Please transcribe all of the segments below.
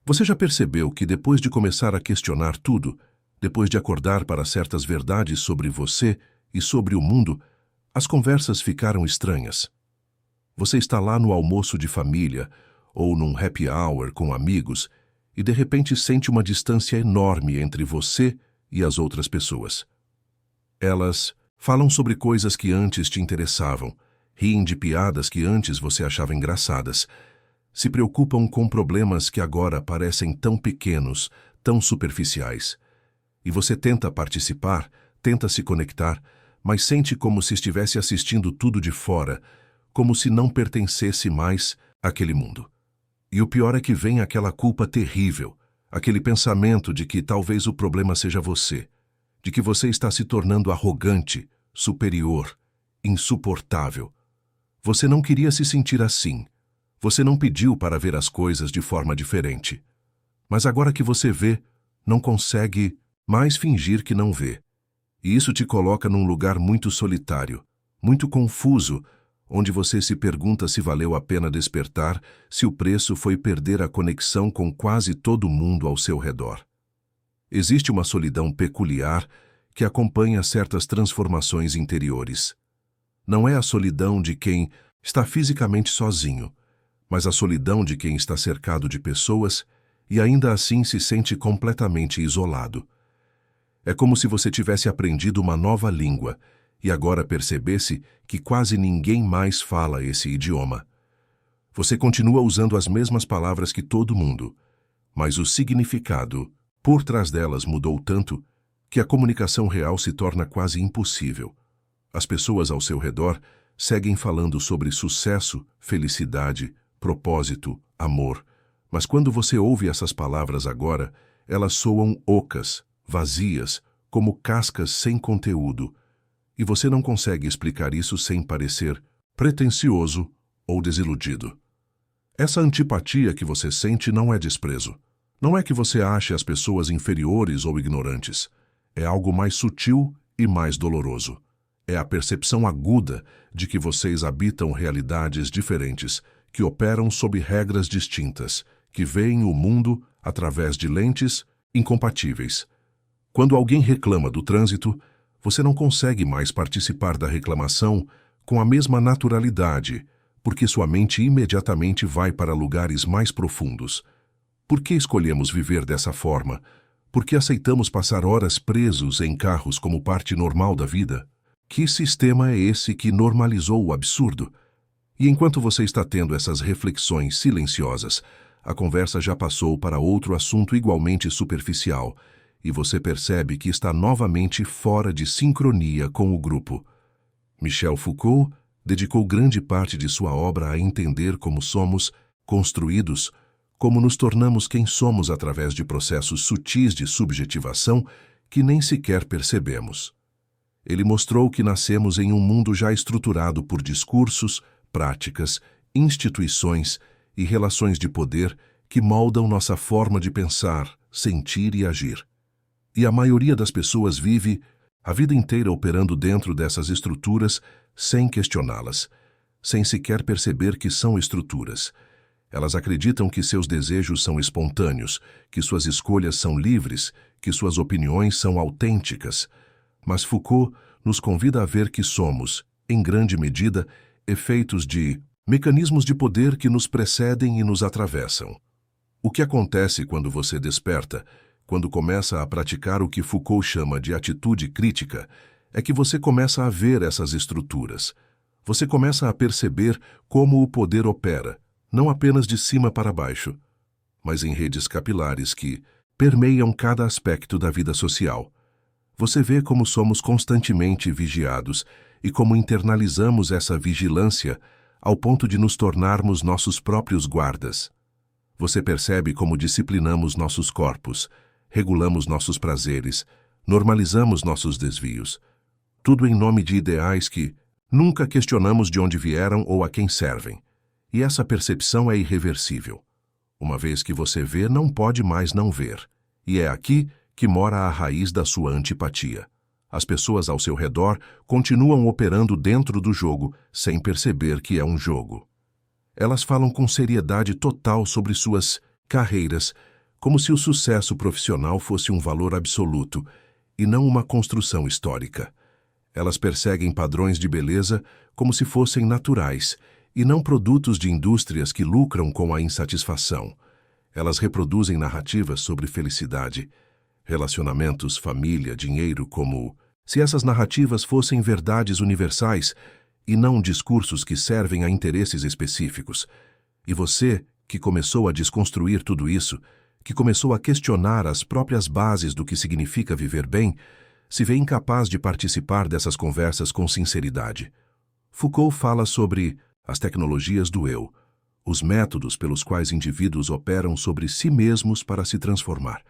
Você já percebeu que depois de começar a questionar tudo, depois de acordar para certas verdades sobre você e sobre o mundo, as conversas ficaram estranhas? Você está lá no almoço de família ou num happy hour com amigos e de repente sente uma distância enorme entre você e as outras pessoas. Elas falam sobre coisas que antes te interessavam, riem de piadas que antes você achava engraçadas, se preocupam com problemas que agora parecem tão pequenos, tão superficiais. E você tenta participar, tenta se conectar, mas sente como se estivesse assistindo tudo de fora, como se não pertencesse mais àquele mundo. E o pior é que vem aquela culpa terrível, aquele pensamento de que talvez o problema seja você, de que você está se tornando arrogante, superior, insuportável. Você não queria se sentir assim. Você não pediu para ver as coisas de forma diferente. Mas agora que você vê, não consegue mais fingir que não vê. E isso te coloca num lugar muito solitário, muito confuso, onde você se pergunta se valeu a pena despertar, se o preço foi perder a conexão com quase todo mundo ao seu redor. Existe uma solidão peculiar que acompanha certas transformações interiores. Não é a solidão de quem está fisicamente sozinho, mas a solidão de quem está cercado de pessoas e ainda assim se sente completamente isolado. É como se você tivesse aprendido uma nova língua e agora percebesse que quase ninguém mais fala esse idioma. Você continua usando as mesmas palavras que todo mundo, mas o significado por trás delas mudou tanto que a comunicação real se torna quase impossível. As pessoas ao seu redor seguem falando sobre sucesso, felicidade, propósito, amor, mas quando você ouve essas palavras agora, elas soam ocas, vazias, como cascas sem conteúdo, e você não consegue explicar isso sem parecer pretensioso ou desiludido. Essa antipatia que você sente não é desprezo. Não é que você ache as pessoas inferiores ou ignorantes. É algo mais sutil e mais doloroso. É a percepção aguda de que vocês habitam realidades diferentes, que operam sob regras distintas, que veem o mundo através de lentes incompatíveis. Quando alguém reclama do trânsito, você não consegue mais participar da reclamação com a mesma naturalidade, porque sua mente imediatamente vai para lugares mais profundos. Por que escolhemos viver dessa forma? Por que aceitamos passar horas presos em carros como parte normal da vida? Que sistema é esse que normalizou o absurdo? E enquanto você está tendo essas reflexões silenciosas, a conversa já passou para outro assunto igualmente superficial, e você percebe que está novamente fora de sincronia com o grupo. Michel Foucault dedicou grande parte de sua obra a entender como somos construídos, como nos tornamos quem somos através de processos sutis de subjetivação que nem sequer percebemos. Ele mostrou que nascemos em um mundo já estruturado por discursos, práticas, instituições e relações de poder que moldam nossa forma de pensar, sentir e agir. E a maioria das pessoas vive a vida inteira operando dentro dessas estruturas sem questioná-las, sem sequer perceber que são estruturas. Elas acreditam que seus desejos são espontâneos, que suas escolhas são livres, que suas opiniões são autênticas. Mas Foucault nos convida a ver que somos, em grande medida, efeitos de mecanismos de poder que nos precedem e nos atravessam. O que acontece quando você desperta, quando começa a praticar o que Foucault chama de atitude crítica, é que você começa a ver essas estruturas. Você começa a perceber como o poder opera, não apenas de cima para baixo, mas em redes capilares que permeiam cada aspecto da vida social. Você vê como somos constantemente vigiados e como internalizamos essa vigilância ao ponto de nos tornarmos nossos próprios guardas. Você percebe como disciplinamos nossos corpos, regulamos nossos prazeres, normalizamos nossos desvios. Tudo em nome de ideais que nunca questionamos de onde vieram ou a quem servem. E essa percepção é irreversível. Uma vez que você vê, não pode mais não ver. E é aqui que mora a raiz da sua antipatia. As pessoas ao seu redor continuam operando dentro do jogo, sem perceber que é um jogo. Elas falam com seriedade total sobre suas carreiras, como se o sucesso profissional fosse um valor absoluto e não uma construção histórica. Elas perseguem padrões de beleza como se fossem naturais e não produtos de indústrias que lucram com a insatisfação. Elas reproduzem narrativas sobre felicidade, relacionamentos, família, dinheiro, como se essas narrativas fossem verdades universais e não discursos que servem a interesses específicos. E você, que começou a desconstruir tudo isso, que começou a questionar as próprias bases do que significa viver bem, se vê incapaz de participar dessas conversas com sinceridade. Foucault fala sobre as tecnologias do eu, os métodos pelos quais indivíduos operam sobre si mesmos para se transformar.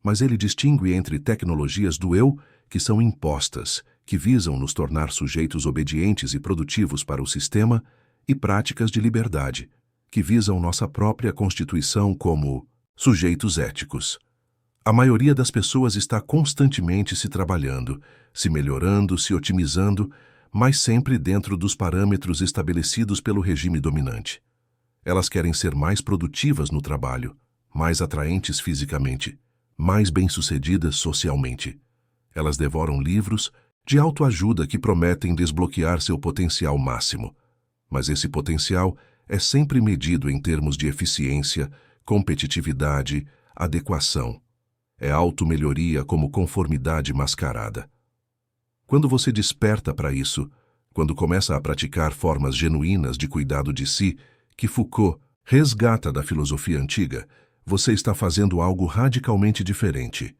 Mas ele distingue entre tecnologias do eu, que são impostas, que visam nos tornar sujeitos obedientes e produtivos para o sistema, e práticas de liberdade, que visam nossa própria constituição como sujeitos éticos. A maioria das pessoas está constantemente se trabalhando, se melhorando, se otimizando, mas sempre dentro dos parâmetros estabelecidos pelo regime dominante. Elas querem ser mais produtivas no trabalho, mais atraentes fisicamente, mais bem-sucedidas socialmente. Elas devoram livros de autoajuda que prometem desbloquear seu potencial máximo. Mas esse potencial é sempre medido em termos de eficiência, competitividade, adequação. É auto-melhoria como conformidade mascarada. Quando você desperta para isso, quando começa a praticar formas genuínas de cuidado de si, que Foucault resgata da filosofia antiga, você está fazendo algo radicalmente diferente.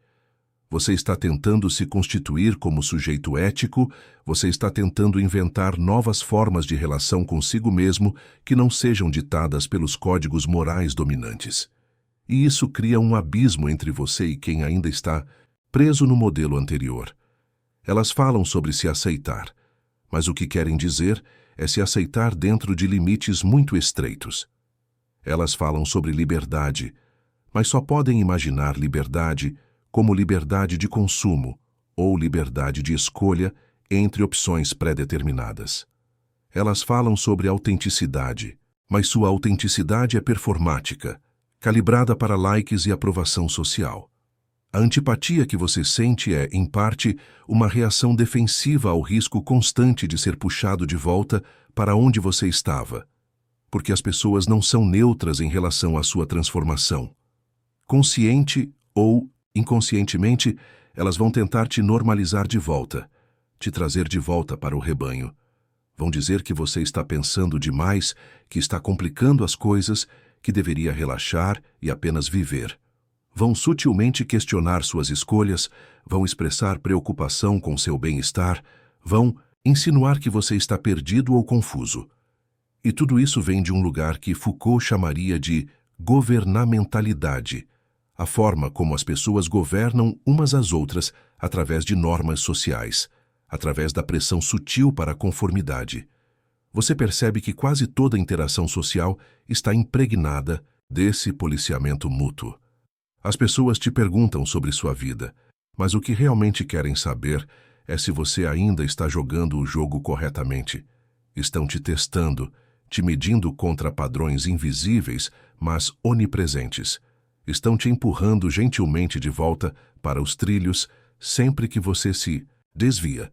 Você está tentando se constituir como sujeito ético, você está tentando inventar novas formas de relação consigo mesmo que não sejam ditadas pelos códigos morais dominantes. E isso cria um abismo entre você e quem ainda está preso no modelo anterior. Elas falam sobre se aceitar, mas o que querem dizer é se aceitar dentro de limites muito estreitos. Elas falam sobre liberdade, mas só podem imaginar liberdade como liberdade de consumo ou liberdade de escolha entre opções pré-determinadas. Elas falam sobre autenticidade, mas sua autenticidade é performática, calibrada para likes e aprovação social. A antipatia que você sente é, em parte, uma reação defensiva ao risco constante de ser puxado de volta para onde você estava, porque as pessoas não são neutras em relação à sua transformação. Consciente ou inconscientemente, elas vão tentar te normalizar de volta, te trazer de volta para o rebanho. Vão dizer que você está pensando demais, que está complicando as coisas, que deveria relaxar e apenas viver. Vão sutilmente questionar suas escolhas, vão expressar preocupação com seu bem-estar, vão insinuar que você está perdido ou confuso. E tudo isso vem de um lugar que Foucault chamaria de governamentalidade, a forma como as pessoas governam umas às outras através de normas sociais, através da pressão sutil para a conformidade. Você percebe que quase toda interação social está impregnada desse policiamento mútuo. As pessoas te perguntam sobre sua vida, mas o que realmente querem saber é se você ainda está jogando o jogo corretamente. Estão te testando, te medindo contra padrões invisíveis, mas onipresentes. Estão te empurrando gentilmente de volta para os trilhos sempre que você se desvia.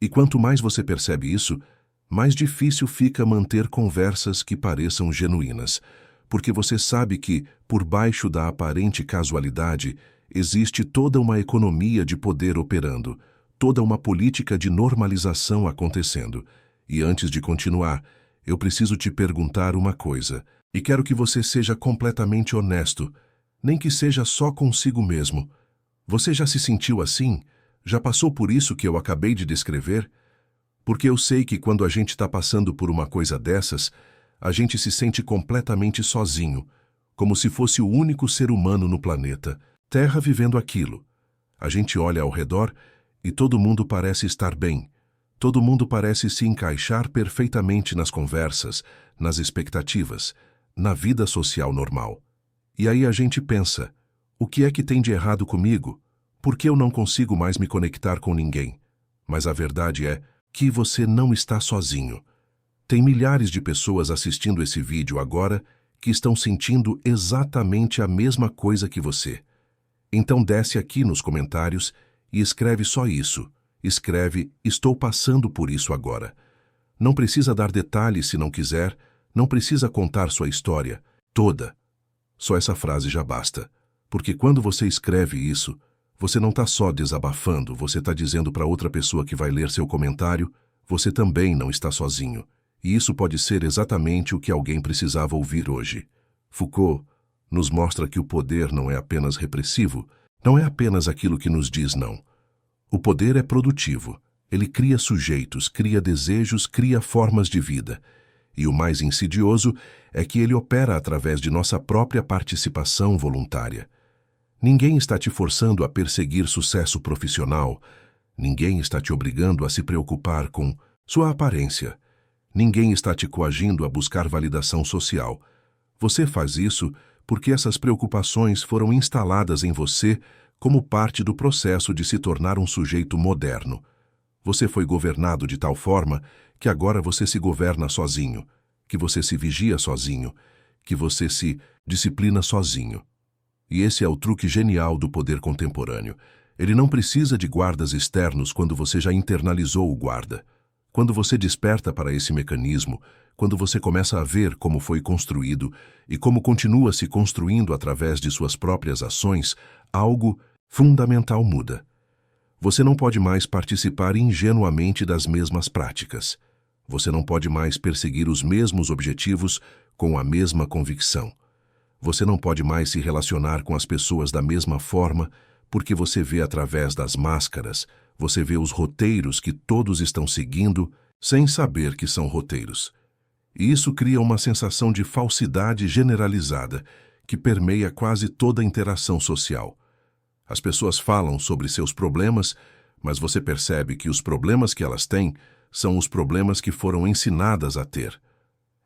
E quanto mais você percebe isso, mais difícil fica manter conversas que pareçam genuínas, porque você sabe que, por baixo da aparente casualidade, existe toda uma economia de poder operando, toda uma política de normalização acontecendo. E antes de continuar, eu preciso te perguntar uma coisa, e quero que você seja completamente honesto, nem que seja só consigo mesmo. Você já se sentiu assim? Já passou por isso que eu acabei de descrever? Porque eu sei que quando a gente está passando por uma coisa dessas, a gente se sente completamente sozinho, como se fosse o único ser humano no planeta, Terra vivendo aquilo. A gente olha ao redor e todo mundo parece estar bem. Todo mundo parece se encaixar perfeitamente nas conversas, nas expectativas, na vida social normal. E aí a gente pensa, o que é que tem de errado comigo? Por que eu não consigo mais me conectar com ninguém? Mas a verdade é que você não está sozinho. Tem milhares de pessoas assistindo esse vídeo agora que estão sentindo exatamente a mesma coisa que você. Então desce aqui nos comentários e escreve só isso. Escreve: estou passando por isso agora. Não precisa dar detalhes se não quiser, não precisa contar sua história toda. Só essa frase já basta. Porque quando você escreve isso, você não está só desabafando, você está dizendo para outra pessoa que vai ler seu comentário: você também não está sozinho. E isso pode ser exatamente o que alguém precisava ouvir hoje. Foucault nos mostra que o poder não é apenas repressivo, não é apenas aquilo que nos diz não. O poder é produtivo. Ele cria sujeitos, cria desejos, cria formas de vida. E o mais insidioso é que ele opera através de nossa própria participação voluntária. Ninguém está te forçando a perseguir sucesso profissional. Ninguém está te obrigando a se preocupar com sua aparência. Ninguém está te coagindo a buscar validação social. Você faz isso porque essas preocupações foram instaladas em você como parte do processo de se tornar um sujeito moderno. Você foi governado de tal forma que agora você se governa sozinho, que você se vigia sozinho, que você se disciplina sozinho. E esse é o truque genial do poder contemporâneo. Ele não precisa de guardas externos quando você já internalizou o guarda. Quando você desperta para esse mecanismo, quando você começa a ver como foi construído e como continua se construindo através de suas próprias ações, algo fundamental muda. Você não pode mais participar ingenuamente das mesmas práticas. Você não pode mais perseguir os mesmos objetivos com a mesma convicção. Você não pode mais se relacionar com as pessoas da mesma forma, porque você vê através das máscaras, você vê os roteiros que todos estão seguindo sem saber que são roteiros. E isso cria uma sensação de falsidade generalizada que permeia quase toda a interação social. As pessoas falam sobre seus problemas, mas você percebe que os problemas que elas têm são os problemas que foram ensinadas a ter.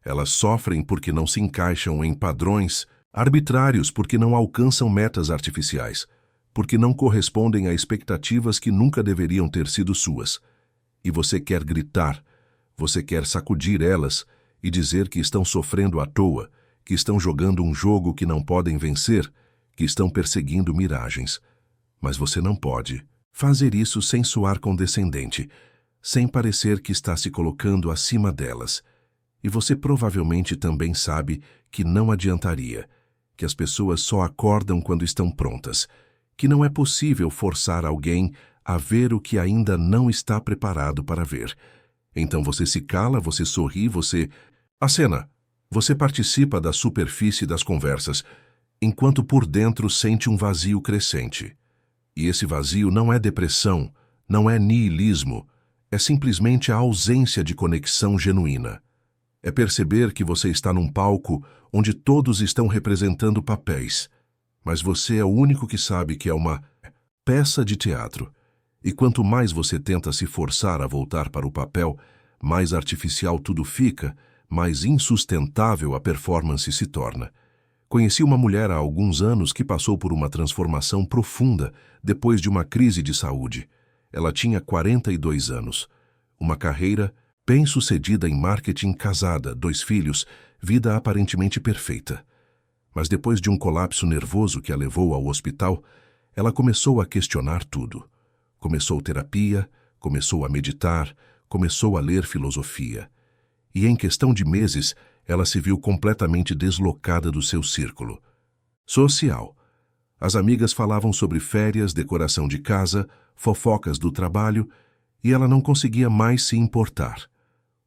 Elas sofrem porque não se encaixam em padrões arbitrários, porque não alcançam metas artificiais, porque não correspondem a expectativas que nunca deveriam ter sido suas. E você quer gritar, você quer sacudir elas e dizer que estão sofrendo à toa, que estão jogando um jogo que não podem vencer, que estão perseguindo miragens. Mas você não pode fazer isso sem soar condescendente, sem parecer que está se colocando acima delas. E você provavelmente também sabe que não adiantaria, que as pessoas só acordam quando estão prontas, que não é possível forçar alguém a ver o que ainda não está preparado para ver. Então você se cala, você sorri, você acena, você participa da superfície das conversas, enquanto por dentro sente um vazio crescente. E esse vazio não é depressão, não é niilismo, é simplesmente a ausência de conexão genuína. É perceber que você está num palco onde todos estão representando papéis, mas você é o único que sabe que é uma peça de teatro. E quanto mais você tenta se forçar a voltar para o papel, mais artificial tudo fica, mais insustentável a performance se torna. Conheci uma mulher há alguns anos que passou por uma transformação profunda depois de uma crise de saúde. Ela tinha 42 anos, uma carreira bem-sucedida em marketing, casada, 2 filhos, vida aparentemente perfeita. Mas depois de um colapso nervoso que a levou ao hospital, ela começou a questionar tudo. Começou terapia, começou a meditar, começou a ler filosofia. E em questão de meses, ela se viu completamente deslocada do seu círculo social. As amigas falavam sobre férias, decoração de casa, fofocas do trabalho, e ela não conseguia mais se importar.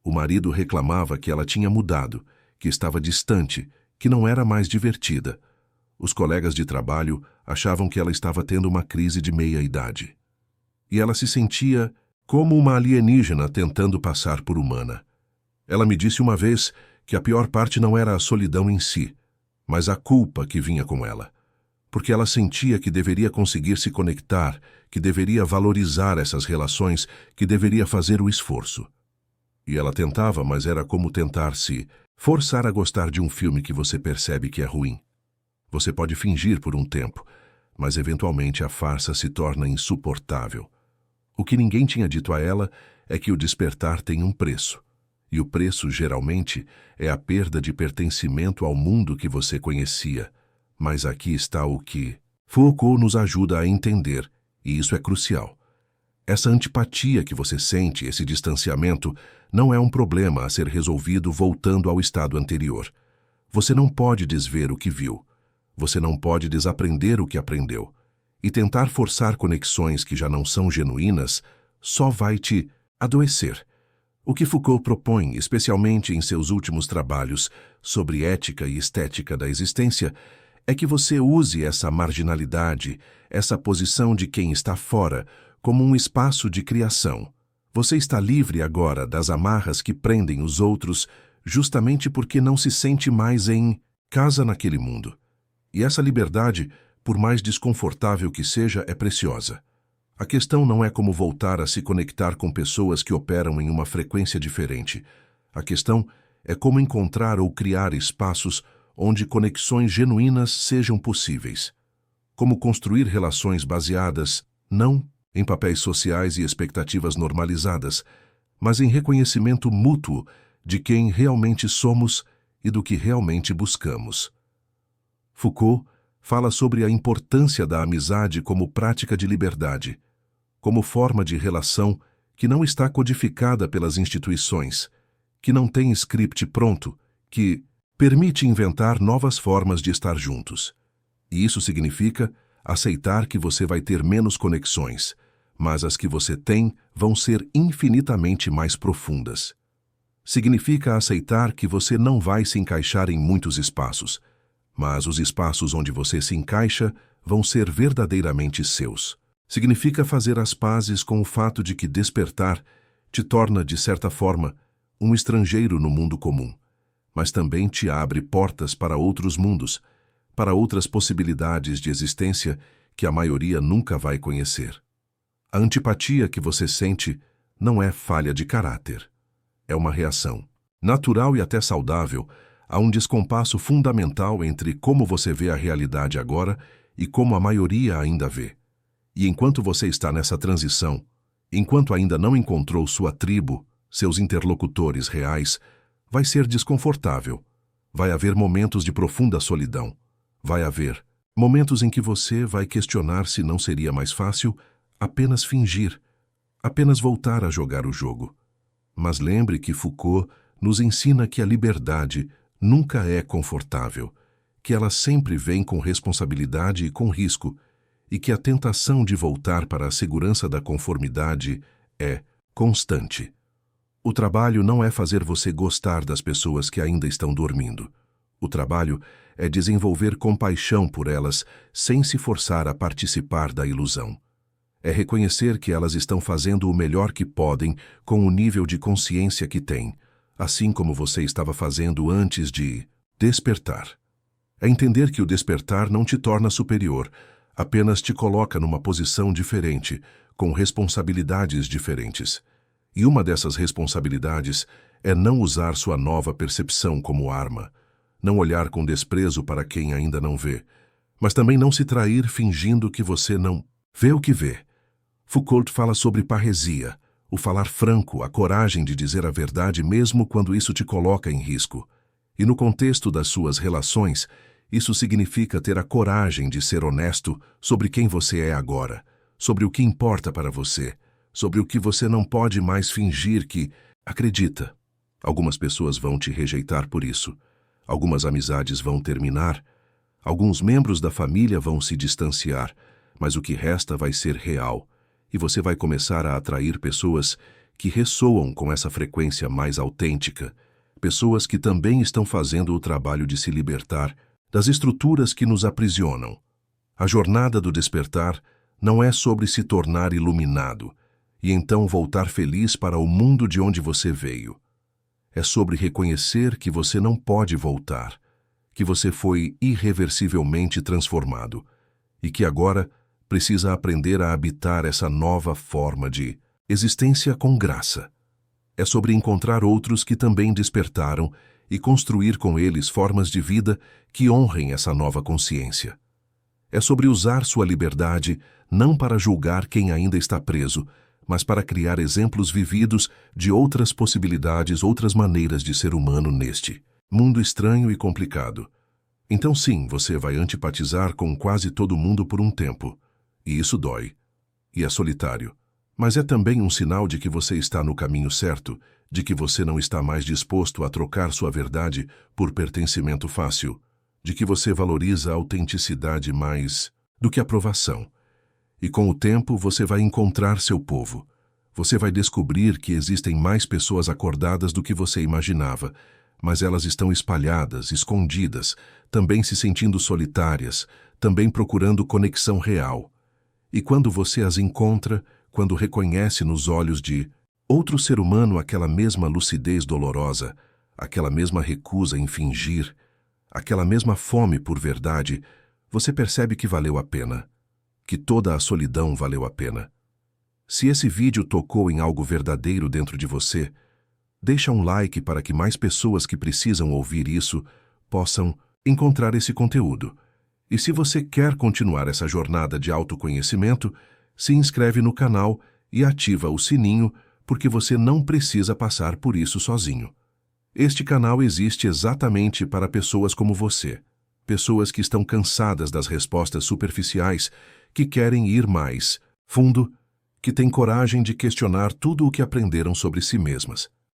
O marido reclamava que ela tinha mudado, que estava distante, que não era mais divertida. Os colegas de trabalho achavam que ela estava tendo uma crise de meia-idade. E ela se sentia como uma alienígena tentando passar por humana. Ela me disse uma vez que a pior parte não era a solidão em si, mas a culpa que vinha com ela. Porque ela sentia que deveria conseguir se conectar, que deveria valorizar essas relações, que deveria fazer o esforço. E ela tentava, mas era como tentar se forçar a gostar de um filme que você percebe que é ruim. Você pode fingir por um tempo, mas eventualmente a farsa se torna insuportável. O que ninguém tinha dito a ela é que o despertar tem um preço. E o preço, geralmente, é a perda de pertencimento ao mundo que você conhecia. Mas aqui está o que Foucault nos ajuda a entender, e isso é crucial. Essa antipatia que você sente, esse distanciamento, não é um problema a ser resolvido voltando ao estado anterior. Você não pode desver o que viu. Você não pode desaprender o que aprendeu. E tentar forçar conexões que já não são genuínas só vai te adoecer. O que Foucault propõe, especialmente em seus últimos trabalhos sobre ética e estética da existência, é que você use essa marginalidade, essa posição de quem está fora, como um espaço de criação. Você está livre agora das amarras que prendem os outros, justamente porque não se sente mais em casa naquele mundo. E essa liberdade, por mais desconfortável que seja, é preciosa. A questão não é como voltar a se conectar com pessoas que operam em uma frequência diferente. A questão é como encontrar ou criar espaços onde conexões genuínas sejam possíveis. Como construir relações baseadas, não em papéis sociais e expectativas normalizadas, mas em reconhecimento mútuo de quem realmente somos e do que realmente buscamos. Foucault fala sobre a importância da amizade como prática de liberdade, como forma de relação que não está codificada pelas instituições, que não tem script pronto, que permite inventar novas formas de estar juntos. E isso significa aceitar que você vai ter menos conexões, mas as que você tem vão ser infinitamente mais profundas. Significa aceitar que você não vai se encaixar em muitos espaços, mas os espaços onde você se encaixa vão ser verdadeiramente seus. Significa fazer as pazes com o fato de que despertar te torna, de certa forma, um estrangeiro no mundo comum, mas também te abre portas para outros mundos, para outras possibilidades de existência que a maioria nunca vai conhecer. A antipatia que você sente não é falha de caráter. É uma reação natural e até saudável a um descompasso fundamental entre como você vê a realidade agora e como a maioria ainda vê. E enquanto você está nessa transição, enquanto ainda não encontrou sua tribo, seus interlocutores reais, vai ser desconfortável. Vai haver momentos de profunda solidão. Vai haver momentos em que você vai questionar se não seria mais fácil apenas fingir, apenas voltar a jogar o jogo. Mas lembre que Foucault nos ensina que a liberdade nunca é confortável, que ela sempre vem com responsabilidade e com risco, e que a tentação de voltar para a segurança da conformidade é constante. O trabalho não é fazer você gostar das pessoas que ainda estão dormindo. O trabalho é desenvolver compaixão por elas sem se forçar a participar da ilusão. É reconhecer que elas estão fazendo o melhor que podem com o nível de consciência que têm, assim como você estava fazendo antes de despertar. É entender que o despertar não te torna superior, apenas te coloca numa posição diferente, com responsabilidades diferentes. E uma dessas responsabilidades é não usar sua nova percepção como arma, não olhar com desprezo para quem ainda não vê, mas também não se trair fingindo que você não vê o que vê. Foucault fala sobre parresia, o falar franco, a coragem de dizer a verdade mesmo quando isso te coloca em risco. E no contexto das suas relações, isso significa ter a coragem de ser honesto sobre quem você é agora, sobre o que importa para você, sobre o que você não pode mais fingir que acredita. Algumas pessoas vão te rejeitar por isso. Algumas amizades vão terminar. Alguns membros da família vão se distanciar, mas o que resta vai ser real. E você vai começar a atrair pessoas que ressoam com essa frequência mais autêntica, pessoas que também estão fazendo o trabalho de se libertar das estruturas que nos aprisionam. A jornada do despertar não é sobre se tornar iluminado e então voltar feliz para o mundo de onde você veio. É sobre reconhecer que você não pode voltar, que você foi irreversivelmente transformado e que agora precisa aprender a habitar essa nova forma de existência com graça. É sobre encontrar outros que também despertaram e construir com eles formas de vida que honrem essa nova consciência. É sobre usar sua liberdade não para julgar quem ainda está preso, mas para criar exemplos vividos de outras possibilidades, outras maneiras de ser humano neste mundo estranho e complicado. Então sim, você vai antipatizar com quase todo mundo por um tempo. E isso dói. E é solitário. Mas é também um sinal de que você está no caminho certo, de que você não está mais disposto a trocar sua verdade por pertencimento fácil, de que você valoriza a autenticidade mais do que a aprovação. E com o tempo você vai encontrar seu povo. Você vai descobrir que existem mais pessoas acordadas do que você imaginava, mas elas estão espalhadas, escondidas, também se sentindo solitárias, também procurando conexão real. E quando você as encontra, quando reconhece nos olhos de outro ser humano aquela mesma lucidez dolorosa, aquela mesma recusa em fingir, aquela mesma fome por verdade, você percebe que valeu a pena, que toda a solidão valeu a pena. Se esse vídeo tocou em algo verdadeiro dentro de você, deixa um like para que mais pessoas que precisam ouvir isso possam encontrar esse conteúdo. E se você quer continuar essa jornada de autoconhecimento, se inscreve no canal e ativa o sininho, porque você não precisa passar por isso sozinho. Este canal existe exatamente para pessoas como você, pessoas que estão cansadas das respostas superficiais, que querem ir mais fundo, que têm coragem de questionar tudo o que aprenderam sobre si mesmas.